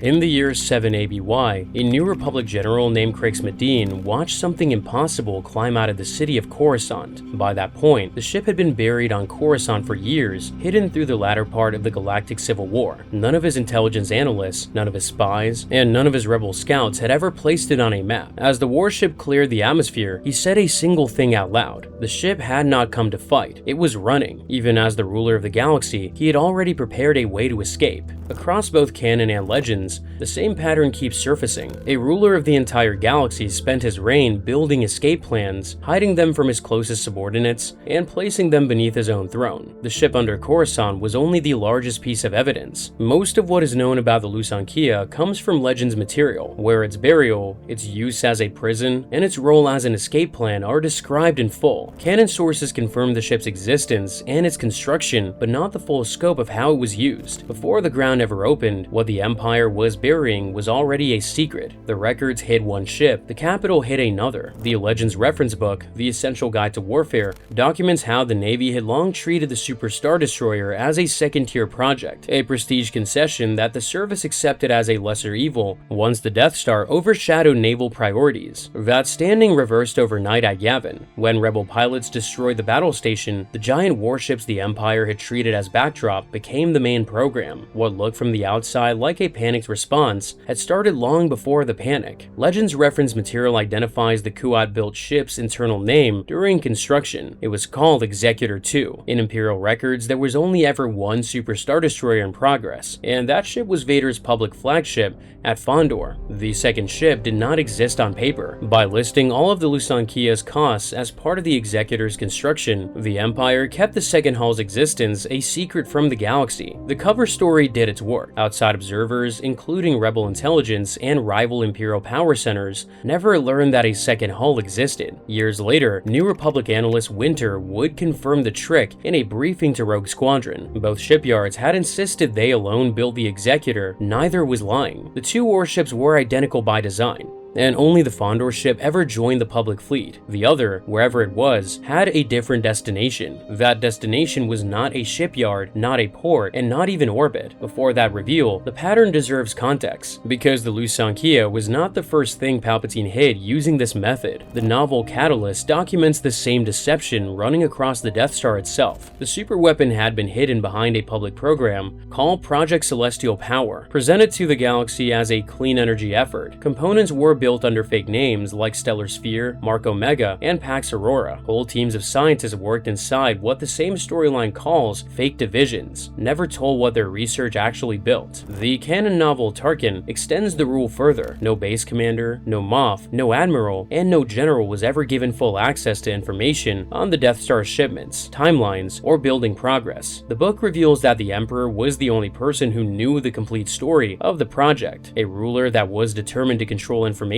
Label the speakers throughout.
Speaker 1: In the year 7 ABY, a New Republic general named Crix Medine watched something impossible climb out of the city of Coruscant. By that point, the ship had been buried on Coruscant for years, hidden through the latter part of the Galactic Civil War. None of his intelligence analysts, none of his spies, and none of his rebel scouts had ever placed it on a map. As the warship cleared the atmosphere, he said a single thing out loud. The ship had not come to fight, it was running. Even as the ruler of the galaxy, he had already prepared a way to escape. Across both canon and legends, the same pattern keeps surfacing. A ruler of the entire galaxy spent his reign building escape plans, hiding them from his closest subordinates, and placing them beneath his own throne. The ship under Coruscant was only the largest piece of evidence. Most of what is known about the Lusankia comes from Legends material, where its burial, its use as a prison, and its role as an escape plan are described in full. Canon sources confirm the ship's existence and its construction, but not the full scope of how it was used. Before the ground ever opened, what the Empire was burying was already a secret. The records hid one ship, the capital hid another. The Legends reference book, The Essential Guide to Warfare, documents how the Navy had long treated the Super Star Destroyer as a second-tier project, a prestige concession that the service accepted as a lesser evil once the Death Star overshadowed naval priorities. That standing reversed overnight at Yavin. When rebel pilots destroyed the battle station, the giant warships the Empire had treated as backdrop became the main program. What looked from the outside like a panicked response had started long before the panic. Legends reference material identifies the Kuat-built ship's internal name during construction. It was called Executor 2. In Imperial records, there was only ever one Super Star Destroyer in progress, and that ship was Vader's public flagship at Fondor. The second ship did not exist on paper. By listing all of the Lusankia's costs as part of the Executor's construction, the Empire kept the second hull's existence a secret from the galaxy. The cover story did its work. Outside observers, including rebel intelligence and rival Imperial power centers, never learned that a second hull existed. Years later, New Republic analyst Winter would confirm the trick in a briefing to Rogue Squadron. Both shipyards had insisted they alone built the Executor, neither was lying. The two warships were identical by design, and only the Fondor ship ever joined the public fleet. The other, wherever it was, had a different destination. That destination was not a shipyard, not a port, and not even orbit. Before that reveal, the pattern deserves context, because the Lusankia was not the first thing Palpatine hid using this method. The novel Catalyst documents the same deception running across the Death Star itself. The superweapon had been hidden behind a public program called Project Celestial Power, presented to the galaxy as a clean energy effort. Components were built under fake names like Stellar Sphere, Mark Omega, and Pax Aurora. Whole teams of scientists worked inside what the same storyline calls fake divisions, never told what their research actually built. The canon novel Tarkin extends the rule further. No base commander, no Moff, no admiral, and no general was ever given full access to information on the Death Star shipments, timelines, or building progress. The book reveals that the Emperor was the only person who knew the complete story of the project. A ruler that was determined to control information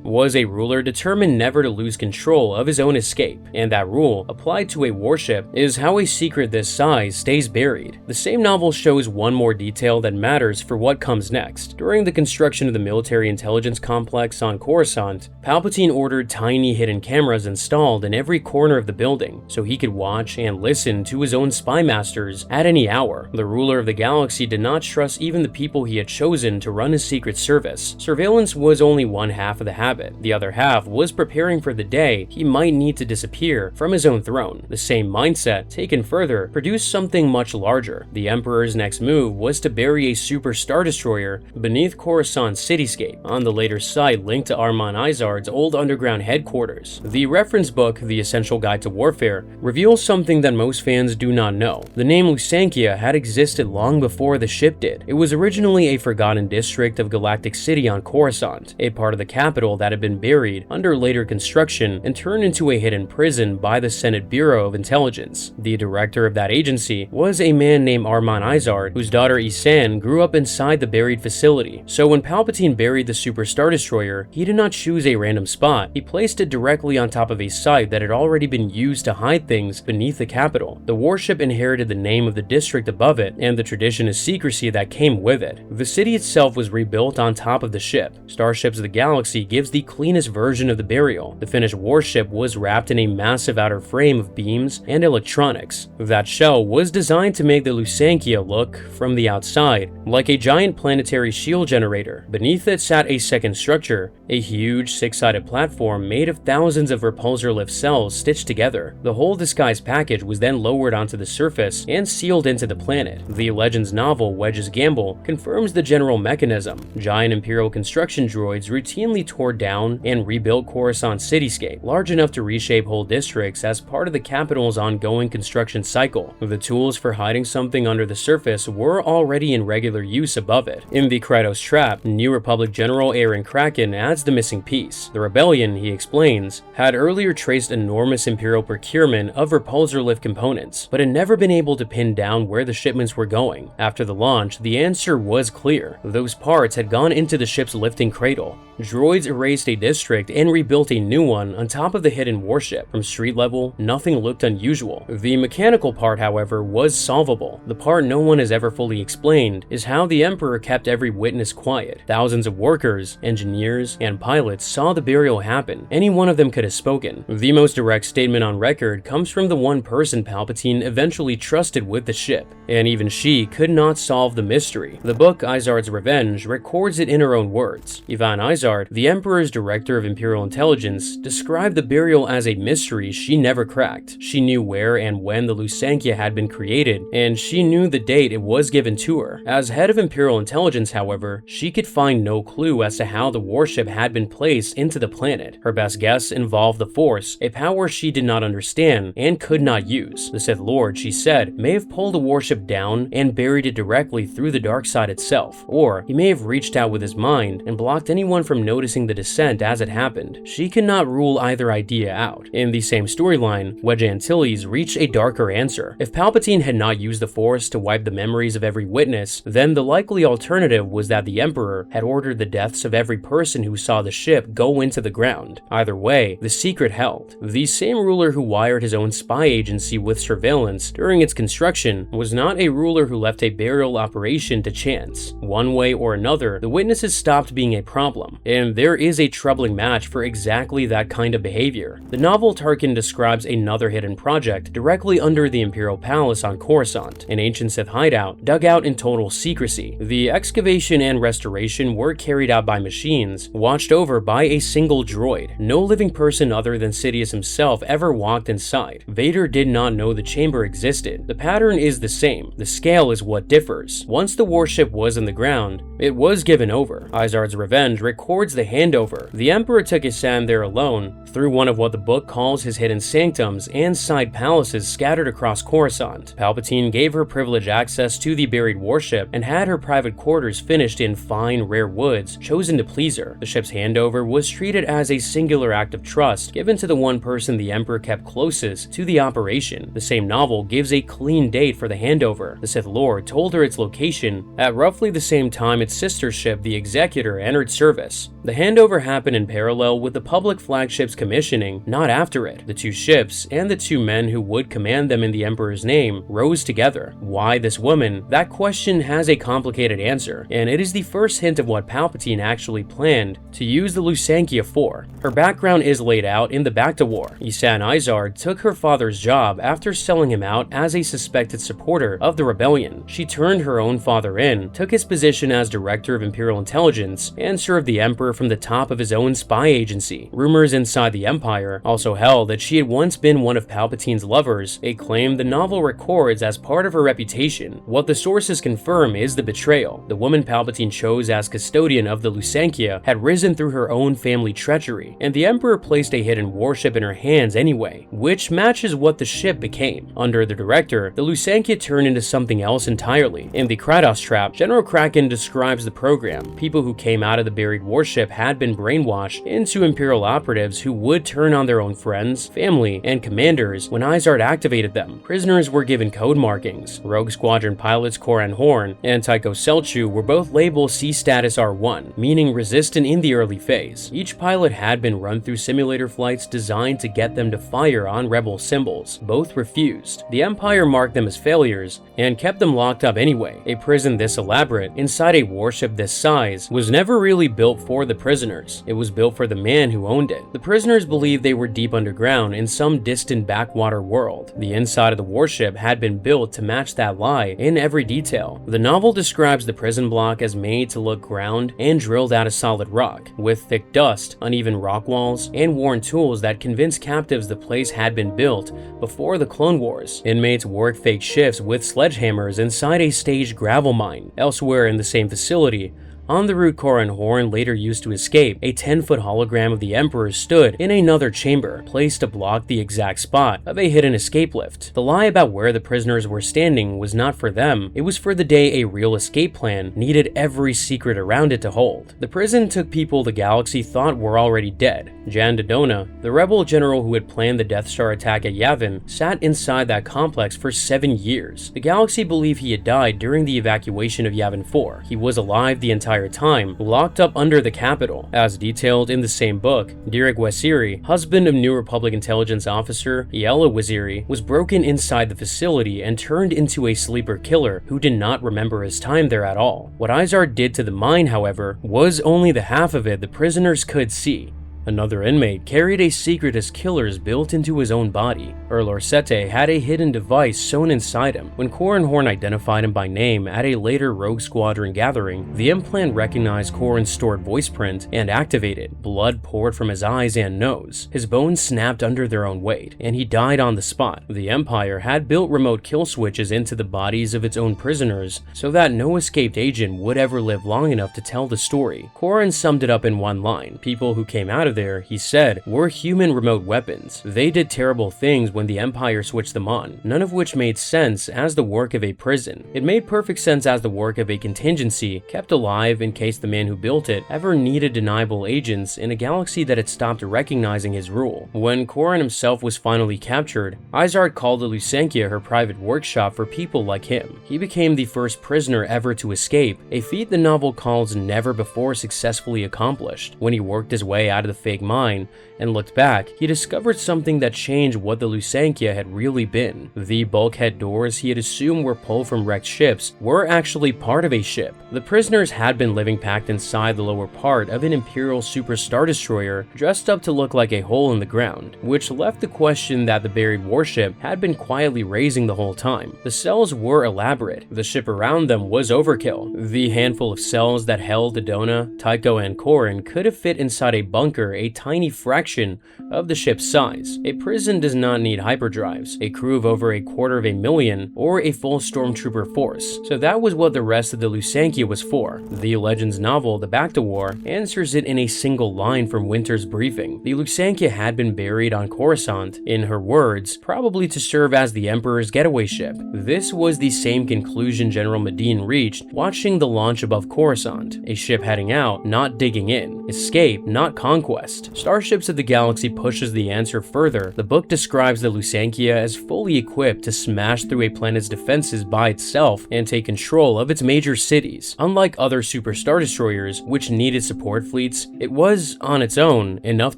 Speaker 1: was a ruler determined never to lose control of his own escape, and that rule, applied to a warship, is how a secret this size stays buried. The same novel shows one more detail that matters for what comes next. During the construction of the military intelligence complex on Coruscant, Palpatine ordered tiny hidden cameras installed in every corner of the building, so he could watch and listen to his own spy masters at any hour. The ruler of the galaxy did not trust even the people he had chosen to run his secret service. Surveillance was only one half of the habit. The other half was preparing for the day he might need to disappear from his own throne. The same mindset, taken further, produced something much larger. The Emperor's next move was to bury a Super Star Destroyer beneath Coruscant's cityscape, on the later site linked to Ysanne Isard's old underground headquarters. The reference book, The Essential Guide to Warfare, reveals something that most fans do not know. The name Lusankia had existed long before the ship did. It was originally a forgotten district of Galactic City on Coruscant, a part of the capital that had been buried under later construction and turned into a hidden prison by the Senate Bureau of Intelligence. The director of that agency was a man named Ysanne Isard, whose daughter Ysanne grew up inside the buried facility. So when Palpatine buried the Super Star Destroyer, he did not choose a random spot. He placed it directly on top of a site that had already been used to hide things beneath the capital. The warship inherited the name of the district above it and the tradition of secrecy that came with it. The city itself was rebuilt on top of the ship. Starships of the galaxy galaxy gives the cleanest version of the burial. The finished warship was wrapped in a massive outer frame of beams and electronics. That shell was designed to make the Lusankia look, from the outside, like a giant planetary shield generator. Beneath it sat a second structure, a huge six-sided platform made of thousands of repulsor lift cells stitched together. The whole disguised package was then lowered onto the surface and sealed into the planet. The Legends novel Wedge's Gamble confirms the general mechanism. Giant Imperial construction droids routinely tore down and rebuilt Coruscant's cityscape, large enough to reshape whole districts as part of the capital's ongoing construction cycle. The tools for hiding something under the surface were already in regular use above it. In the Kratos Trap, New Republic General Aaron Kraken adds the missing piece. The rebellion, he explains, had earlier traced enormous Imperial procurement of repulsor lift components, but had never been able to pin down where the shipments were going. After the launch, the answer was clear. Those parts had gone into the ship's lifting cradle. Droids erased a district and rebuilt a new one on top of the hidden warship. From street level, nothing looked unusual. The mechanical part, however, was solvable. The part no one has ever fully explained is how the Emperor kept every witness quiet. Thousands of workers, engineers, and pilots saw the burial happen. Any one of them could have spoken. The most direct statement on record comes from the one person Palpatine eventually trusted with the ship, and even she could not solve the mystery. The book Isard's Revenge records it in her own words. Ysanne Isard, the Emperor's director of Imperial Intelligence, described the burial as a mystery she never cracked. She knew where and when the Lusankia had been created, and she knew the date it was given to her. As head of Imperial Intelligence, however, she could find no clue as to how the warship had been placed into the planet. Her best guess involved the Force, a power she did not understand and could not use. The Sith Lord, she said, may have pulled the warship down and buried it directly through the dark side itself, or he may have reached out with his mind and blocked anyone from noticing the descent as it happened. She cannot rule either idea out. In the same storyline, Wedge Antilles reached a darker answer. If Palpatine had not used the Force to wipe the memories of every witness, then the likely alternative was that the Emperor had ordered the deaths of every person who saw the ship go into the ground. Either way, the secret held. The same ruler who wired his own spy agency with surveillance during its construction was not a ruler who left a burial operation to chance. One way or another, the witnesses stopped being a problem, and there is a troubling match for exactly that kind of behavior. The novel Tarkin describes another hidden project directly under the Imperial Palace on Coruscant, an ancient Sith hideout dug out in total secrecy. The excavation and restoration were carried out by machines, watched over by a single droid. No living person other than Sidious himself ever walked inside. Vader did not know the chamber existed. The pattern is the same. The scale is what differs. Once the warship was in the ground, it was given over. Isard's Revenge records the handover. The Emperor took Ysanne there alone, through one of what the book calls his hidden sanctums and side palaces scattered across Coruscant. Palpatine gave her privileged access to the buried warship and had her private quarters finished in fine, rare woods chosen to please her. The ship's handover was treated as a singular act of trust given to the one person the Emperor kept closest to the operation. The same novel gives a clean date for the handover. The Sith Lord told her its location at roughly the same time its sister ship, the Executor, entered service. The handover happened in parallel with the public flagship's commissioning, not after it. The two ships, and the two men who would command them in the Emperor's name, rose together. Why this woman? That question has a complicated answer, and it is the first hint of what Palpatine actually planned to use the Lusankia for. Her background is laid out in the Bacta War. Ysanne Isard took her father's job after selling him out as a suspected supporter of the rebellion. She turned her own father in, took his position as director of Imperial Intelligence, and served the Emperor from the top of his own spy agency. Rumors inside the Empire also held that she had once been one of Palpatine's lovers, a claim the novel records as part of her reputation. What the sources confirm is the betrayal. The woman Palpatine chose as custodian of the Lusankia had risen through her own family treachery, and the Emperor placed a hidden warship in her hands anyway, which matches what the ship became. Under the director, the Lusankia turned into something else entirely. In the Kratos Trap, General Kraken describes the program. People who came out of the buried warship had been brainwashed into Imperial operatives who would turn on their own friends, family, and commanders when Isard activated them. Prisoners were given code markings. Rogue Squadron pilots Koran Horn and Tycho Selchu were both labeled C-Status R1, meaning resistant in the early phase. Each pilot had been run through simulator flights designed to get them to fire on rebel symbols. Both refused. The Empire marked them as failures and kept them locked up anyway. A prison this elaborate, inside a warship this size, was never really built for the prisoners. It was built for the man who owned it. The prisoners believed they were deep underground in some distant backwater world. The inside of the warship had been built to match that lie in every detail. The novel describes the prison block as made to look ground and drilled out of solid rock, with thick dust, uneven rock walls, and worn tools that convinced captives the place had been built before the Clone Wars. Inmates worked fake shifts with sledgehammers inside a staged gravel mine. Elsewhere in the same facility, on the route Corran Horn later used to escape, a 10-foot hologram of the Emperor stood in another chamber, placed to block the exact spot of a hidden escape lift. The lie about where the prisoners were standing was not for them, it was for the day a real escape plan needed every secret around it to hold. The prison took people the galaxy thought were already dead. Jan Dodona, the rebel general who had planned the Death Star attack at Yavin, sat inside that complex for 7 years. The galaxy believed he had died during the evacuation of Yavin 4. He was alive the entire time, locked up under the Capitol. As detailed in the same book, Derek Waziri, husband of New Republic intelligence officer Yella Waziri, was broken inside the facility and turned into a sleeper killer who did not remember his time there at all. What Isard did to the mine, however, was only the half of it the prisoners could see. Another inmate carried a secret his killers built into his own body. Erlor Sete had a hidden device sewn inside him. When Corran Horn identified him by name at a later Rogue Squadron gathering, the implant recognized Corran's stored voice print and activated. Blood poured from his eyes and nose. His bones snapped under their own weight, and he died on the spot. The Empire had built remote kill switches into the bodies of its own prisoners so that no escaped agent would ever live long enough to tell the story. Corran summed it up in one line: people who came out of there, he said, were human remote weapons. They did terrible things when the Empire switched them on, none of which made sense as the work of a prison. It made perfect sense as the work of a contingency, kept alive in case the man who built it ever needed deniable agents in a galaxy that had stopped recognizing his rule. When Corran himself was finally captured, Isard called the Lusankia her private workshop for people like him. He became the first prisoner ever to escape, a feat the novel calls never before successfully accomplished. When he worked his way out of the fake mine and looked back, he discovered something that changed what the Lusankia had really been. The bulkhead doors he had assumed were pulled from wrecked ships were actually part of a ship. The prisoners had been living packed inside the lower part of an Imperial Super Star Destroyer dressed up to look like a hole in the ground, which left the question that the buried warship had been quietly raising the whole time. The cells were elaborate. The ship around them was overkill. The handful of cells that held Dodona, Tycho, and Corran could have fit inside a bunker a tiny fraction of the ship's size. A prison does not need hyperdrives, a crew of over 250,000, or a full stormtrooper force, so that was what the rest of the Lusankia was for. The Legends novel, The Back to War, answers it in a single line from Winter's briefing. The Lusankia had been buried on Coruscant, in her words, probably to serve as the Emperor's getaway ship. This was the same conclusion General Medine reached watching the launch above Coruscant, a ship heading out, not digging in, escape, not conquest. Starships of the Galaxy pushes the answer further. The book describes the Lusankia as fully equipped to smash through a planet's defenses by itself and take control of its major cities. Unlike other Super Star Destroyers, which needed support fleets, it was, on its own, enough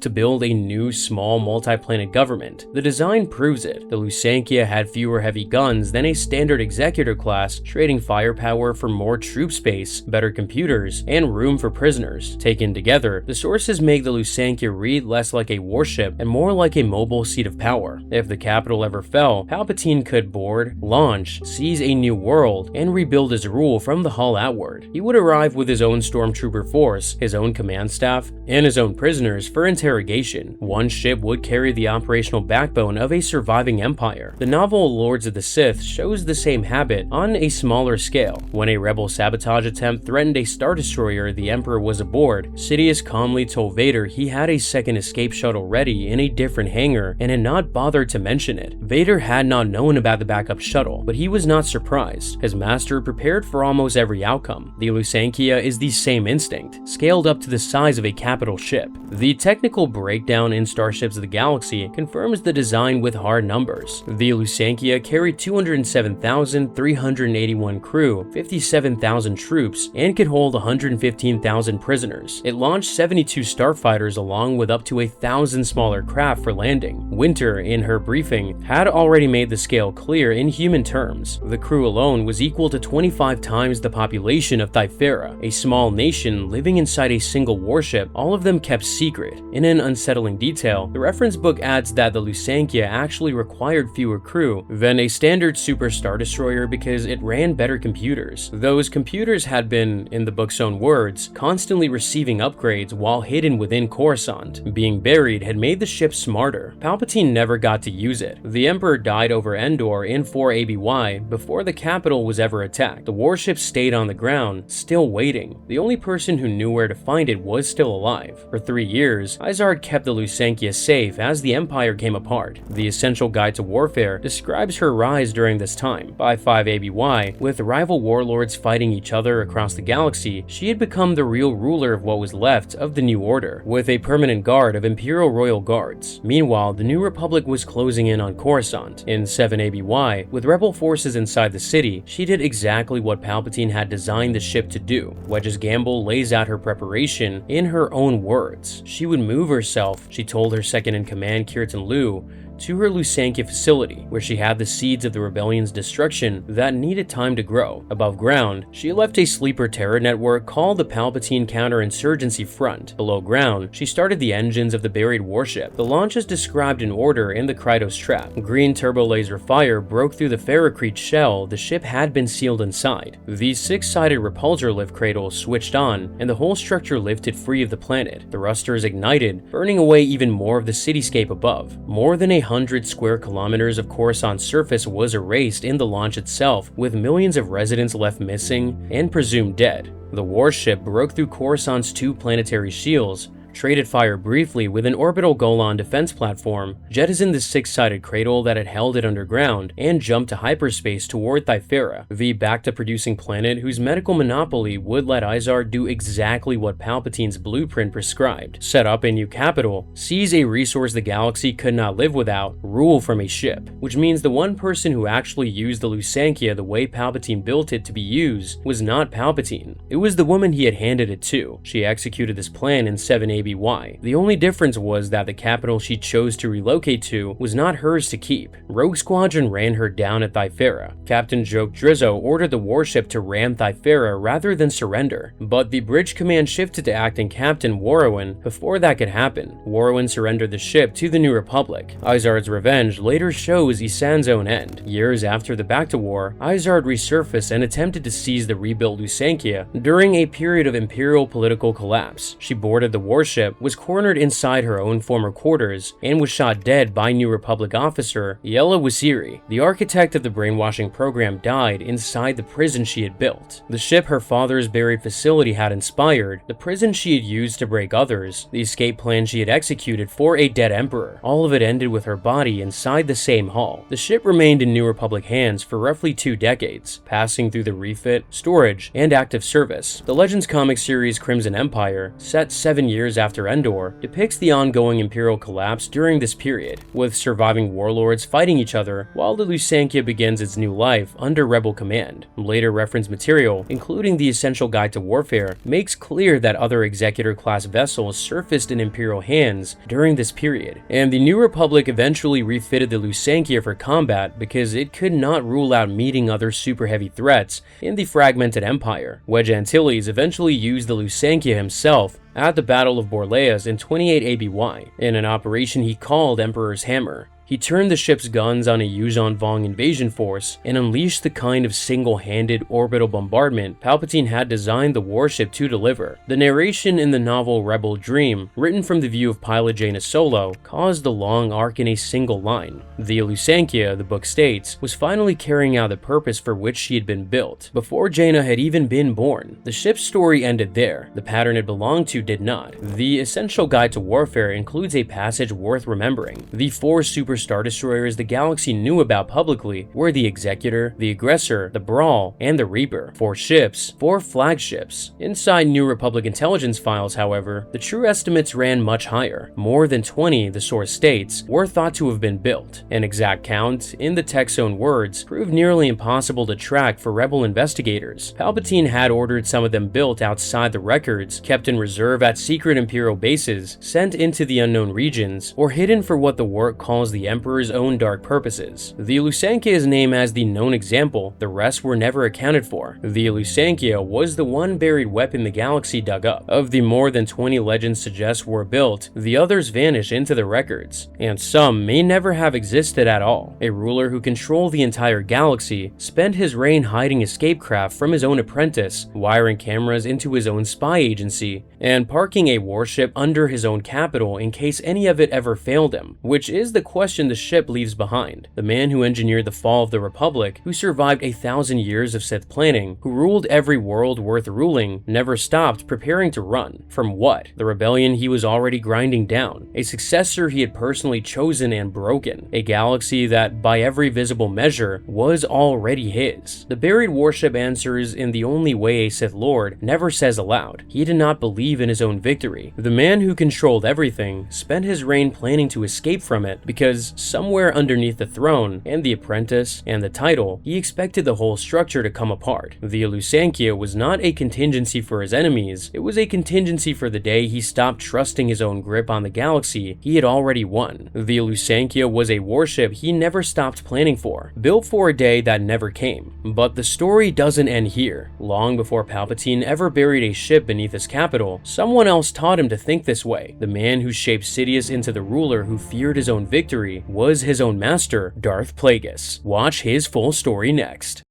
Speaker 1: to build a new small multi-planet government. The design proves it. The Lusankia had fewer heavy guns than a standard Executor class, trading firepower for more troop space, better computers, and room for prisoners. Taken together, the sources make the Lusankia read less like a warship and more like a mobile seat of power. If the Capitol ever fell, Palpatine could board, launch, seize a new world, and rebuild his rule from the hull outward. He would arrive with his own stormtrooper force, his own command staff, and his own prisoners for interrogation. One ship would carry the operational backbone of a surviving empire. The novel Lords of the Sith shows the same habit on a smaller scale. When a rebel sabotage attempt threatened a Star Destroyer the Emperor was aboard, Sidious calmly told Vader he had a second escape shuttle ready in a different hangar and had not bothered to mention it. Vader had not known about the backup shuttle, but he was not surprised. His master prepared for almost every outcome. The Lusankia is the same instinct, scaled up to the size of a capital ship. The technical breakdown in Starships of the Galaxy confirms the design with hard numbers. The Lusankia carried 207,381 crew, 57,000 troops, and could hold 115,000 prisoners. It launched 72 starfighters carriers along with up to 1,000 smaller craft for landing. Winter, in her briefing, had already made the scale clear in human terms. The crew alone was equal to 25 times the population of Thyfera, a small nation living inside a single warship, all of them kept secret. In an unsettling detail, the reference book adds that the Lusankia actually required fewer crew than a standard Super Star Destroyer because it ran better computers. Those computers had been, in the book's own words, constantly receiving upgrades while hidden within Coruscant. Being buried had made the ship smarter. Palpatine never got to use it. The Emperor died over Endor in 4 ABY before the capital was ever attacked. The warship stayed on the ground, still waiting. The only person who knew where to find it was still alive. For 3 years, Isard kept the Lusankia safe as the Empire came apart. The Essential Guide to Warfare describes her rise during this time. By 5 ABY, with rival warlords fighting each other across the galaxy, she had become the real ruler of what was left of the New Order, with a permanent guard of Imperial Royal Guards. Meanwhile, the New Republic was closing in on Coruscant. In 7 ABY, with rebel forces inside the city, she did exactly what Palpatine had designed the ship to do. Wedge's Gamble lays out her preparation in her own words. She would move herself, she told her second-in-command Kirtan Lu, to her Lusankia facility, where she had the seeds of the rebellion's destruction that needed time to grow. Above ground, she left a sleeper terror network called the Palpatine Counterinsurgency Front. Below ground, she started the engines of the buried warship. The launch is described in order in the Krytos trap. Green turbo laser fire broke through the ferrocrete shell the ship had been sealed inside. The 6-sided repulsorlift cradle switched on, and the whole structure lifted free of the planet. Thrusters ignited, burning away even more of the cityscape above. More than 100 square kilometers of Coruscant's surface was erased in the launch itself, with millions of residents left missing and presumed dead. The warship broke through Coruscant's 2 planetary shields, traded fire briefly with an orbital Golan defense platform, jettisoned the 6-sided cradle that had held it underground, and jumped to hyperspace toward Thyfera, the back-to-producing planet whose medical monopoly would let Isard do exactly what Palpatine's blueprint prescribed: set up a new capital, seize a resource the galaxy could not live without, rule from a ship. Which means the one person who actually used the Lusankia the way Palpatine built it to be used was not Palpatine. It was the woman he had handed it to. She executed this plan in 7 ABY. The only difference was that the capital she chose to relocate to was not hers to keep. Rogue Squadron ran her down at Thyfera. Captain Joke Drizzo ordered the warship to ram Thyfera rather than surrender, but the bridge command shifted to acting Captain Warowin before that could happen. Warowin surrendered the ship to the New Republic. Isard's revenge later shows Ysanne's own end. Years after the Bacta War, Isard resurfaced and attempted to seize the rebuilt Lusankia during a period of imperial political collapse. She boarded the warship, was cornered inside her own former quarters, and was shot dead by New Republic officer Yella Wasiri. The architect of the brainwashing program died inside the prison she had built. The ship her father's buried facility had inspired, the prison she had used to break others, the escape plan she had executed for a dead emperor. All of it ended with her body inside the same hull. The ship remained in New Republic hands for roughly 2 decades, passing through the refit, storage, and active service. The Legends comic series Crimson Empire, set 7 years after Endor, depicts the ongoing Imperial collapse during this period, with surviving warlords fighting each other while the Lusankia begins its new life under Rebel command. Later reference material, including the Essential Guide to Warfare, makes clear that other Executor-class vessels surfaced in Imperial hands during this period, and the New Republic eventually refitted the Lusankia for combat because it could not rule out meeting other super heavy threats in the fragmented Empire. Wedge Antilles eventually used the Lusankia himself at the Battle of Borleas in 28 ABY, in an operation he called Emperor's Hammer. He turned the ship's guns on a Yuuzhan Vong invasion force and unleashed the kind of single-handed orbital bombardment Palpatine had designed the warship to deliver. The narration in the novel Rebel Dream, written from the view of pilot Jaina Solo, caused the long arc in a single line. The Lusankia, the book states, was finally carrying out the purpose for which she had been built, before Jaina had even been born. The ship's story ended there. The pattern it belonged to did not. The Essential Guide to Warfare includes a passage worth remembering. The 4 super super star destroyers the galaxy knew about publicly were the Executor, the Aggressor, the Brawl, and the Reaper. 4 ships, 4 flagships. Inside New Republic intelligence files, however, the true estimates ran much higher. More than 20, the source states, were thought to have been built. An exact count, in the tech's own words, proved nearly impossible to track for rebel investigators. Palpatine had ordered some of them built outside the records, kept in reserve at secret Imperial bases, sent into the unknown regions, or hidden for what the work calls the Emperor's own dark purposes. The Lusankia is named as the known example, the rest were never accounted for. The Lusankia was the one buried weapon the galaxy dug up. Of the more than 20 legends suggest were built, the others vanish into the records, and some may never have existed at all. A ruler who controlled the entire galaxy spent his reign hiding escape craft from his own apprentice, wiring cameras into his own spy agency, and parking a warship under his own capital in case any of it ever failed him, which is the question the ship leaves behind. The man who engineered the fall of the Republic, who survived 1,000 years of Sith planning, who ruled every world worth ruling, never stopped preparing to run. From what? The rebellion he was already grinding down, a successor he had personally chosen and broken, a galaxy that, by every visible measure, was already his. The buried warship answers in the only way a Sith Lord never says aloud. He did not believe in his own victory. The man who controlled everything spent his reign planning to escape from it because somewhere underneath the throne and the apprentice and the title, he expected the whole structure to come apart. The Lusankia was not a contingency for his enemies, it was a contingency for the day he stopped trusting his own grip on the galaxy he had already won. The Lusankia was a warship he never stopped planning for, built for a day that never came. But the story doesn't end here. Long before Palpatine ever buried a ship beneath his capital, someone else taught him to think this way. The man who shaped Sidious into the ruler who feared his own victory was his own master, Darth Plagueis. Watch his full story next.